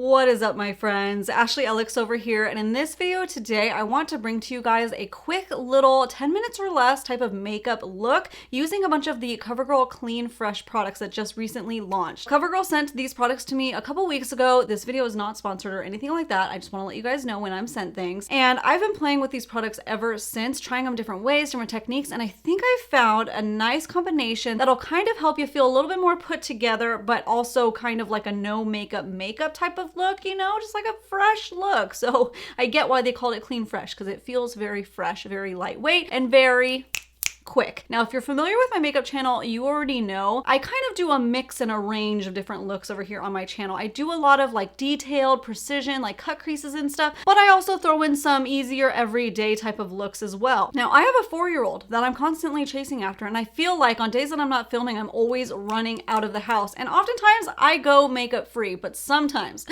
What is up, my friends? Ashley Alex over here, and in this video today I want to bring to you guys a quick little 10 minutes or less type of makeup look using a bunch of the Covergirl Clean Fresh products that just recently launched. Covergirl sent these products to me a couple weeks ago. This video is not sponsored or anything like that. I just want to let you guys know when I'm sent things. And I've been playing with these products ever since, trying them different ways, different techniques, and I think I found a nice combination that'll kind of help you feel a little bit more put together, but also kind of like a no makeup type of look, you know, just like a fresh look. So I get why they called it Clean Fresh, because it feels very fresh, very lightweight, and very quick. Now, if you're familiar with my makeup channel, you already know I kind of do a mix and a range of different looks over here on my channel. I do a lot of like detailed precision, like cut creases and stuff, but I also throw in some easier everyday type of looks as well. Now, I have a 4-year-old that I'm constantly chasing after, and I feel like on days that I'm not filming, I'm always running out of the house. And oftentimes I go makeup free, but sometimes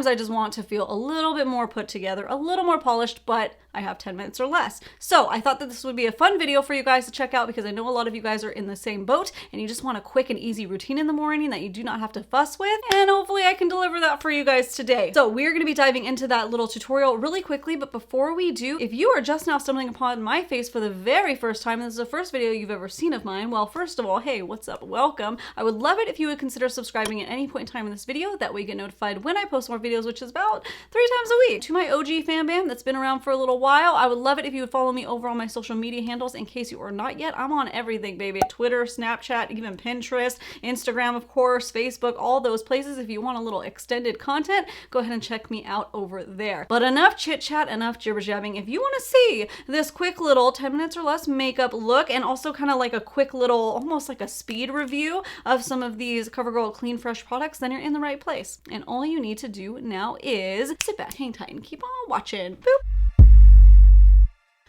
I just want to feel a little bit more put together, a little more polished, but I have 10 minutes or less. So I thought that this would be a fun video for you guys to check out, because I know a lot of you guys are in the same boat and you just want a quick and easy routine in the morning that you do not have to fuss with, and hopefully I can deliver that for you guys today. So we're going to be diving into that little tutorial really quickly, but before we do, if you are just now stumbling upon my face for the very first time and this is the first video you've ever seen of mine, well, first of all, hey, what's up? Welcome. I would love it if you would consider subscribing at any point in time in this video. That way you get notified when I post more videos, which is about 3 times a week. To my OG fan bam that's been around for a little while, I would love it if you would follow me over on my social media handles. In case you are not yet, I'm on everything, baby. Twitter, Snapchat, even Pinterest, Instagram, of course, Facebook, all those places. If you want a little extended content, go ahead and check me out over there. But enough chit chat, enough jibber jabbing. If you want to see this quick little 10 minutes or less makeup look, and also kind of like a quick little, almost like a speed review of some of these Covergirl Clean Fresh products, then you're in the right place. And all you need to do now is sit back, hang tight, and keep on watching. Boop.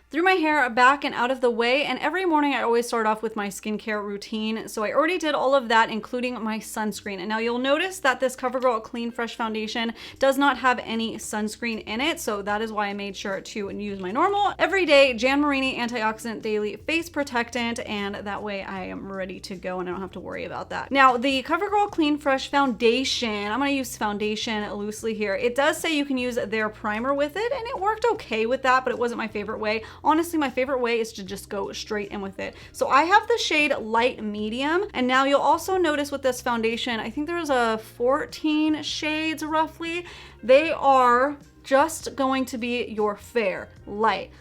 Threw my hair back and out of the way, and every morning I always start off with my skincare routine. So I already did all of that, including my sunscreen. And now you'll notice that this Covergirl Clean Fresh foundation does not have any sunscreen in it. So that is why I made sure to use my normal everyday Jan Marini Antioxidant Daily Face Protectant, and that way I am ready to go and I don't have to worry about that. Now, the Covergirl Clean Fresh foundation, I'm gonna use foundation loosely here. It does say you can use their primer with it, and it worked okay with that, but it wasn't my favorite way. Honestly, my favorite way is to just go straight in with it. So I have the shade light medium, and now you'll also notice with this foundation, I think there's a 14 shades roughly. They are just going to be your fair, light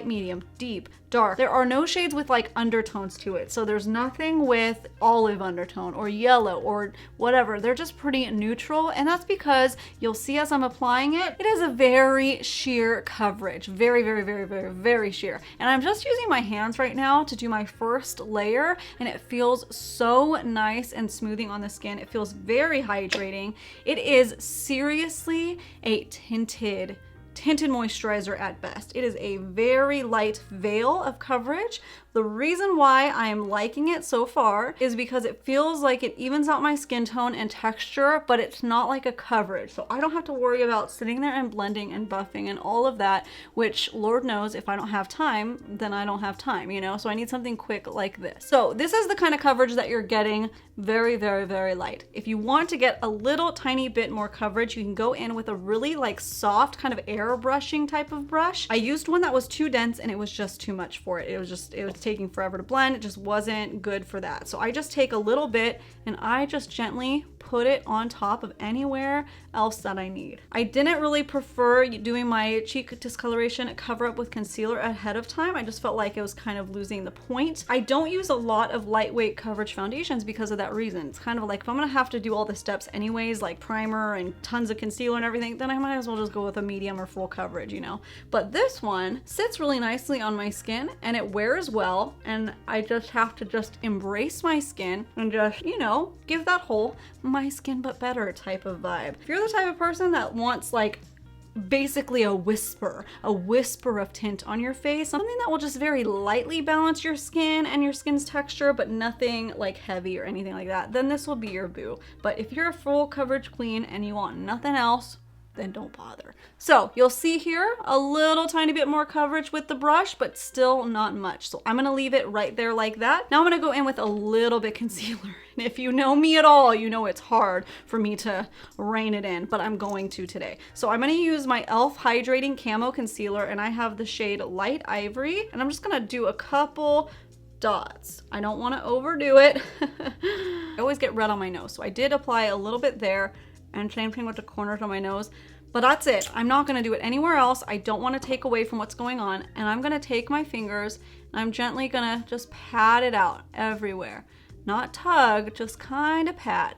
medium, deep, dark. There are no shades with like undertones to it. So there's nothing with olive undertone or yellow or whatever. They're just pretty neutral. And that's because you'll see as I'm applying it, it is a very sheer coverage. Very, very, very, very, very sheer. And I'm just using my hands right now to do my first layer, and it feels so nice and smoothing on the skin. It feels very hydrating. It is seriously a tinted moisturizer at best. It is a very light veil of coverage. The reason why I am liking it so far is because it feels like it evens out my skin tone and texture, but it's not like a coverage. So I don't have to worry about sitting there and blending and buffing and all of that, which Lord knows if I don't have time, then I don't have time, you know? So I need something quick like this. So this is the kind of coverage that you're getting, very, very, very light. If you want to get a little tiny bit more coverage, you can go in with a really like soft kind of airbrushing type of brush. I used one that was too dense and it was just too much for it. It was taking forever to blend. It just wasn't good for that. So I just take a little bit and I just gently put it on top of anywhere else that I need. I didn't really prefer doing my cheek discoloration cover up with concealer ahead of time. I just felt like it was kind of losing the point. I don't use a lot of lightweight coverage foundations because of that reason. It's kind of like if I'm gonna have to do all the steps anyways, like primer and tons of concealer and everything, then I might as well just go with a medium or full coverage, you know? But this one sits really nicely on my skin and it wears well, and I just have to just embrace my skin and just, you know, give that whole my skin but better type of vibe. If you're the type of person that wants like basically a whisper of tint on your face, something that will just very lightly balance your skin and your skin's texture, but nothing like heavy or anything like that, then this will be your boo. But if you're a full coverage queen and you want nothing else, then don't bother. So you'll see here a little tiny bit more coverage with the brush, but still not much. So I'm gonna leave it right there like that. Now I'm gonna go in with a little bit concealer. And if you know me at all, you know it's hard for me to rein it in, but I'm going to today. So I'm gonna use my e.l.f. Hydrating Camo Concealer, and I have the shade Light Ivory, and I'm just gonna do a couple dots. I don't wanna overdo it. I always get red on my nose, so I did apply a little bit there, and same thing with the corners of my nose. But that's it. I'm not gonna do it anywhere else. I don't wanna take away from what's going on. And I'm gonna take my fingers and I'm gently gonna just pat it out everywhere. Not tug, just kind of pat.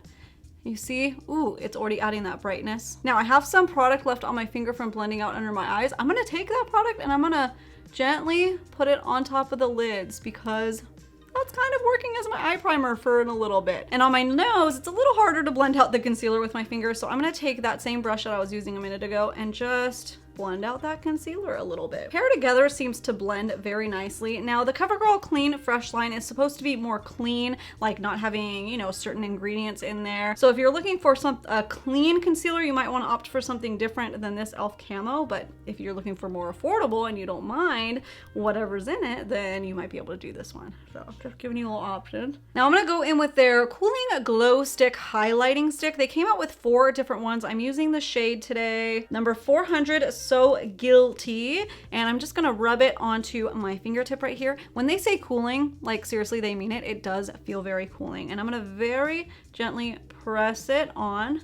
You see? Ooh, it's already adding that brightness. Now I have some product left on my finger from blending out under my eyes. I'm gonna take that product and I'm gonna gently put it on top of the lids because that's kind of working as my eye primer for a little bit. And on my nose, it's a little harder to blend out the concealer with my fingers, so I'm gonna take that same brush that I was using a minute ago and just blend out that concealer a little bit. Pair together seems to blend very nicely. Now the Covergirl Clean Fresh line is supposed to be more clean, like not having, you know, certain ingredients in there. So if you're looking for a clean concealer, you might want to opt for something different than this e.l.f. Camo, but if you're looking for more affordable and you don't mind whatever's in it, then you might be able to do this one. So just giving you a little option. Now I'm gonna go in with their Cooling Glow Stick Highlighting Stick. They came out with 4 different ones. I'm using the shade today, number 400 So Guilty, and I'm just gonna rub it onto my fingertip right here. When they say cooling, like seriously, they mean it. It does feel very cooling, and I'm gonna very gently press it on,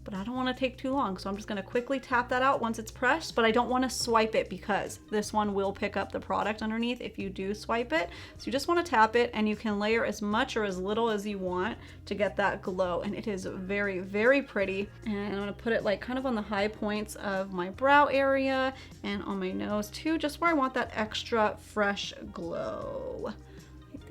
but I don't want to take too long, so I'm just going to quickly tap that out once it's pressed, but I don't want to swipe it because this one will pick up the product underneath if you do swipe it. So you just want to tap it, and you can layer as much or as little as you want to get that glow, and it is very, very pretty. And I'm going to put it like kind of on the high points of my brow area and on my nose too, just where I want that extra fresh glow.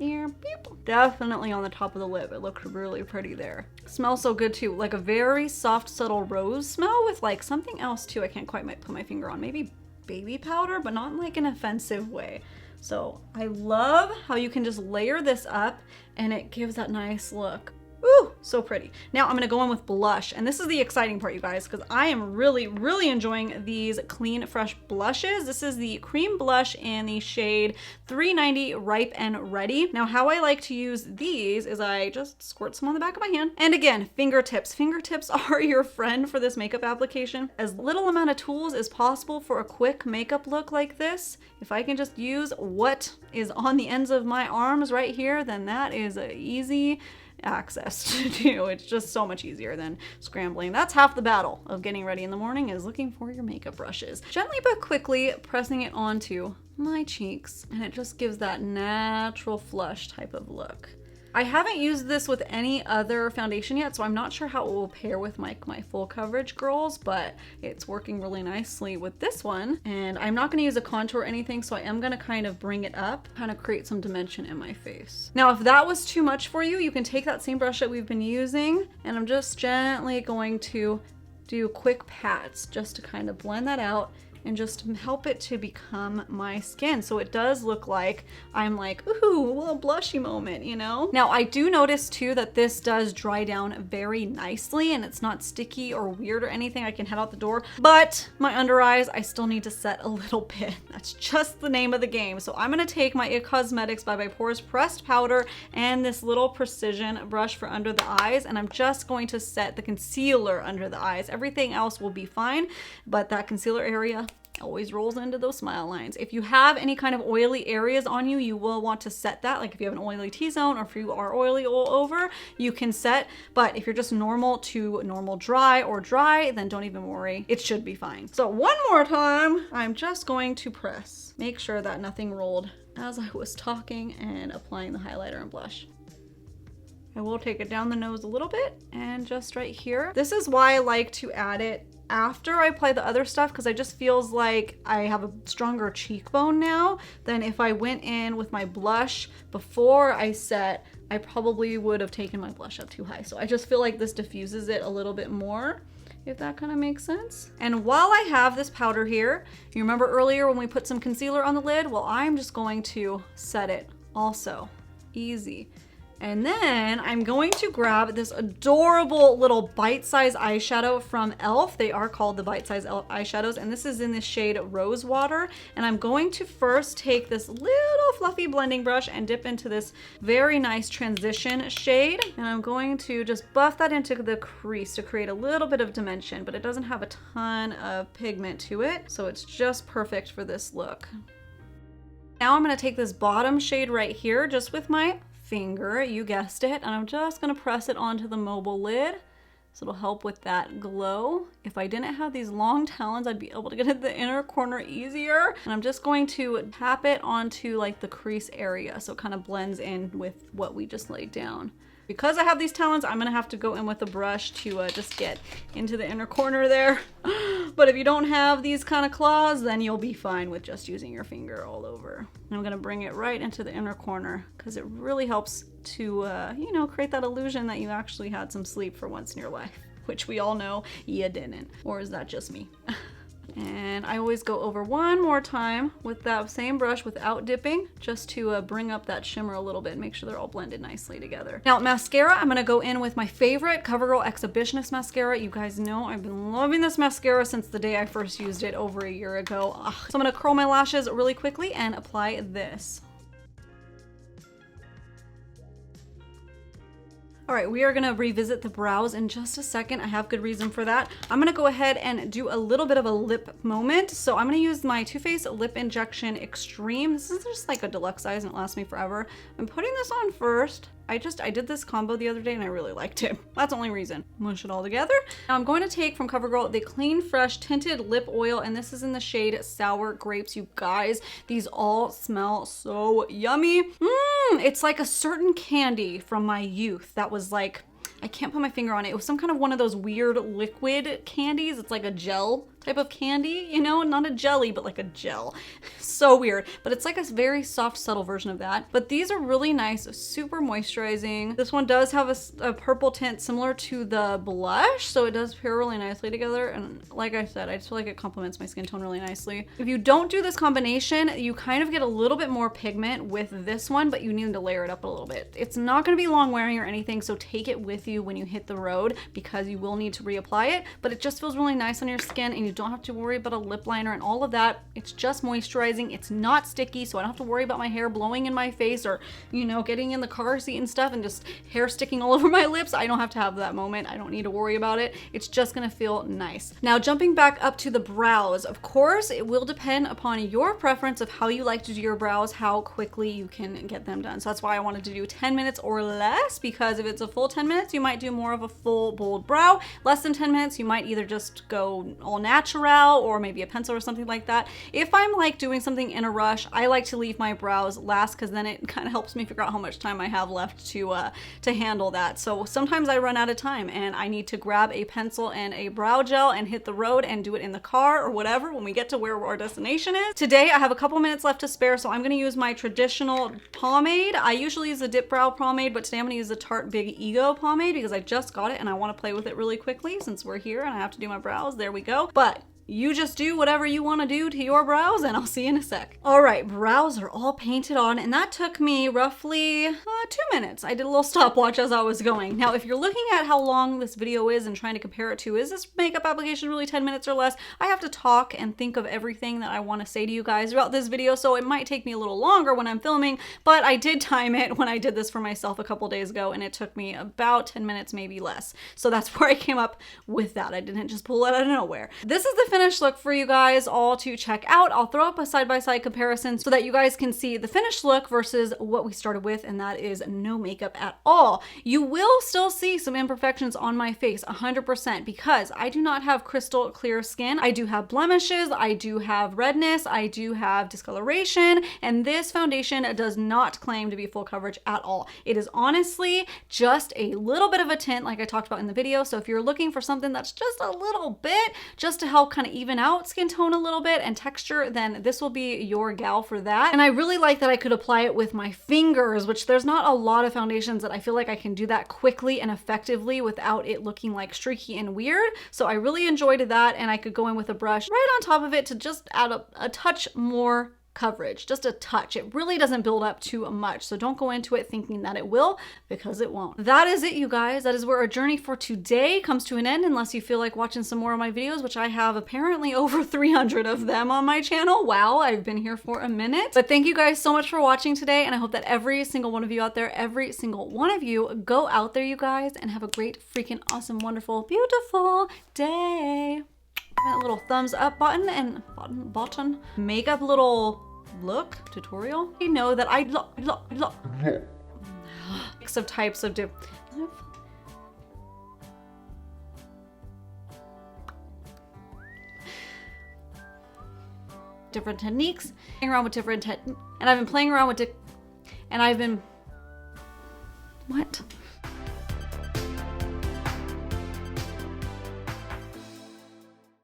There, beep. Definitely on the top of the lip. It looks really pretty there. Smells so good too, like a very soft, subtle rose smell with like something else too. I can't quite put my finger on. Maybe baby powder, but not in like an offensive way. So I love how you can just layer this up and it gives that nice look. Ooh, so pretty. Now I'm gonna go in with blush, and this is the exciting part, you guys, because I am really, really enjoying these Clean Fresh blushes. This is the cream blush in the shade 390 Ripe and Ready. Now how I like to use these is I just squirt some on the back of my hand. And again, fingertips. Fingertips are your friend for this makeup application. As little amount of tools as possible for a quick makeup look like this. If I can just use what is on the ends of my arms right here, then that is an easy access to do. It's just so much easier than scrambling. That's half the battle of getting ready in the morning, is looking for your makeup brushes. Gently but quickly pressing it onto my cheeks, and it just gives that natural flush type of look. I haven't used this with any other foundation yet, so I'm not sure how it will pair with my full coverage girls, but it's working really nicely with this one. And I'm not gonna use a contour or anything, so I am gonna kind of bring it up, kind of create some dimension in my face. Now, if that was too much for you, you can take that same brush that we've been using, and I'm just gently going to do quick pats just to kind of blend that out and just help it to become my skin. So it does look like I'm like, ooh, a little blushy moment, you know? Now I do notice too that this does dry down very nicely and it's not sticky or weird or anything. I can head out the door, but my under eyes, I still need to set a little bit. That's just the name of the game. So I'm gonna take my IT Cosmetics by Pores pressed powder and this little precision brush for under the eyes, and I'm just going to set the concealer under the eyes. Everything else will be fine, but that concealer area always rolls into those smile lines. If you have any kind of oily areas on you, you will want to set that. Like if you have an oily T-zone or if you are oily all over, you can set. But if you're just normal to normal dry or dry, then don't even worry. It should be fine. So one more time, I'm just going to press. Make sure that nothing rolled as I was talking and applying the highlighter and blush. I will take it down the nose a little bit and just right here. This is why I like to add it after I apply the other stuff, because I just feels like I have a stronger cheekbone now than if I went in with my blush before I set. I probably would have taken my blush up too high. So I just feel like this diffuses it a little bit more, if that kind of makes sense. And while I have this powder here, you remember earlier when we put some concealer on the lid? Well, I'm just going to set it also. Easy. And then I'm going to grab this adorable little bite-size eyeshadow from e.l.f. They are called the bite-size eyeshadows, and this is in the shade Rose Water. And I'm going to first take this little fluffy blending brush and dip into this very nice transition shade. And I'm going to just buff that into the crease to create a little bit of dimension, but it doesn't have a ton of pigment to it, so it's just perfect for this look. Now I'm going to take this bottom shade right here just with my finger, you guessed it, and I'm just going to press it onto the mobile lid so it'll help with that glow. If I didn't have these long talons, I'd be able to get at the inner corner easier. And I'm just going to tap it onto like the crease area so it kind of blends in with what we just laid down. Because I have these talons, I'm gonna have to go in with a brush to just get into the inner corner there. But if you don't have these kind of claws, then you'll be fine with just using your finger all over. And I'm gonna bring it right into the inner corner because it really helps to, you know, create that illusion that you actually had some sleep for once in your life, which we all know you didn't. Or is that just me? And I always go over one more time with that same brush without dipping, just to bring up that shimmer a little bit and make sure they're all blended nicely together. Now mascara, I'm gonna go in with my favorite CoverGirl Exhibitionist mascara. You guys know I've been loving this mascara since the day I first used it over a year ago. Ugh. So I'm gonna curl my lashes really quickly and apply this. All right, we are gonna revisit the brows in just a second. I have good reason for that. I'm gonna go ahead and do a little bit of a lip moment. So I'm gonna use my Too Faced Lip Injection Extreme. This is just like a deluxe size and it lasts me forever. I'm putting this on first. I did this combo the other day and I really liked it. That's the only reason. Mush it all together. Now I'm going to take from CoverGirl the Clean Fresh Tinted Lip Oil, and this is in the shade Sour Grapes. You guys, these all smell so yummy. It's like a certain candy from my youth that was like, I can't put my finger on it. It was some kind of one of those weird liquid candies. It's like a gel type of candy, you know, not a jelly, but like a gel. So weird, but it's like a very soft, subtle version of that. But these are really nice, super moisturizing. This one does have a purple tint similar to the blush, so it does pair really nicely together. And like I said, I just feel like it complements my skin tone really nicely. If you don't do this combination, you kind of get a little bit more pigment with this one, but you need to layer it up a little bit. It's not gonna be long wearing or anything, so take it with you when you hit the road because you will need to reapply it, but it just feels really nice on your skin and you don't have to worry about a lip liner and all of that. It's just moisturizing. It's not sticky, so I don't have to worry about my hair blowing in my face or, you know, getting in the car seat and stuff and just hair sticking all over my lips. I don't have to have that moment. I don't need to worry about it. It's just gonna feel nice. Now, jumping back up to the brows, of course, it will depend upon your preference of how you like to do your brows, how quickly you can get them done. So that's why I wanted to do 10 minutes or less, because if it's a full 10 minutes, you might do more of a full bold brow. Less than 10 minutes, you might either just go all natural or maybe a pencil or something like that. If I'm like doing something in a rush, I like to leave my brows last because then it kind of helps me figure out how much time I have left to handle that. So sometimes I run out of time and I need to grab a pencil and a brow gel and hit the road and do it in the car or whatever when we get to where our destination is. Today I have a couple minutes left to spare, so I'm going to use my traditional pomade. I usually use a dip brow pomade, but today I'm going to use the Tarte Big Ego pomade because I just got it and I want to play with it really quickly since we're here and I have to do my brows. There we go. But you just do whatever you want to do to your brows and I'll see you in a sec. All right, brows are all painted on and that took me roughly 2 minutes. I did a little stopwatch as I was going. Now, if you're looking at how long this video is and trying to compare it to, is this makeup application really 10 minutes or less? I have to talk and think of everything that I want to say to you guys about this video, so it might take me a little longer when I'm filming, but I did time it when I did this for myself a couple days ago and it took me about 10 minutes, maybe less. So that's where I came up with that. I didn't just pull it out of nowhere. This is the finished look for you guys all to check out. I'll throw up a side-by-side comparison so that you guys can see the finished look versus what we started with, and that is no makeup at all. You will still see some imperfections on my face 100% because I do not have crystal clear skin. I do have blemishes, I do have redness, I do have discoloration, and this foundation does not claim to be full coverage at all. It is honestly just a little bit of a tint like I talked about in the video. So if you're looking for something that's just a little bit just to help kind of even out skin tone a little bit and texture, then this will be your gal for that. And I really like that I could apply it with my fingers, which there's not a lot of foundations that I feel like I can do that quickly and effectively without it looking like streaky and weird. So I really enjoyed that, and I could go in with a brush right on top of it to just add a touch more coverage, just a touch. It really doesn't build up too much. So don't go into it thinking that it will, because it won't. That is it, you guys. That is where our journey for today comes to an end, unless you feel like watching some more of my videos, which I have apparently over 300 of them on my channel. Wow, I've been here for a minute. But thank you guys so much for watching today, and I hope that every single one of you out there, every single one of you, go out there, you guys, and have a great, freaking awesome, wonderful, beautiful day. That little thumbs up button and button makeup little look tutorial. You know that I love mix of types of different techniques, playing around with different and I've been playing around with what?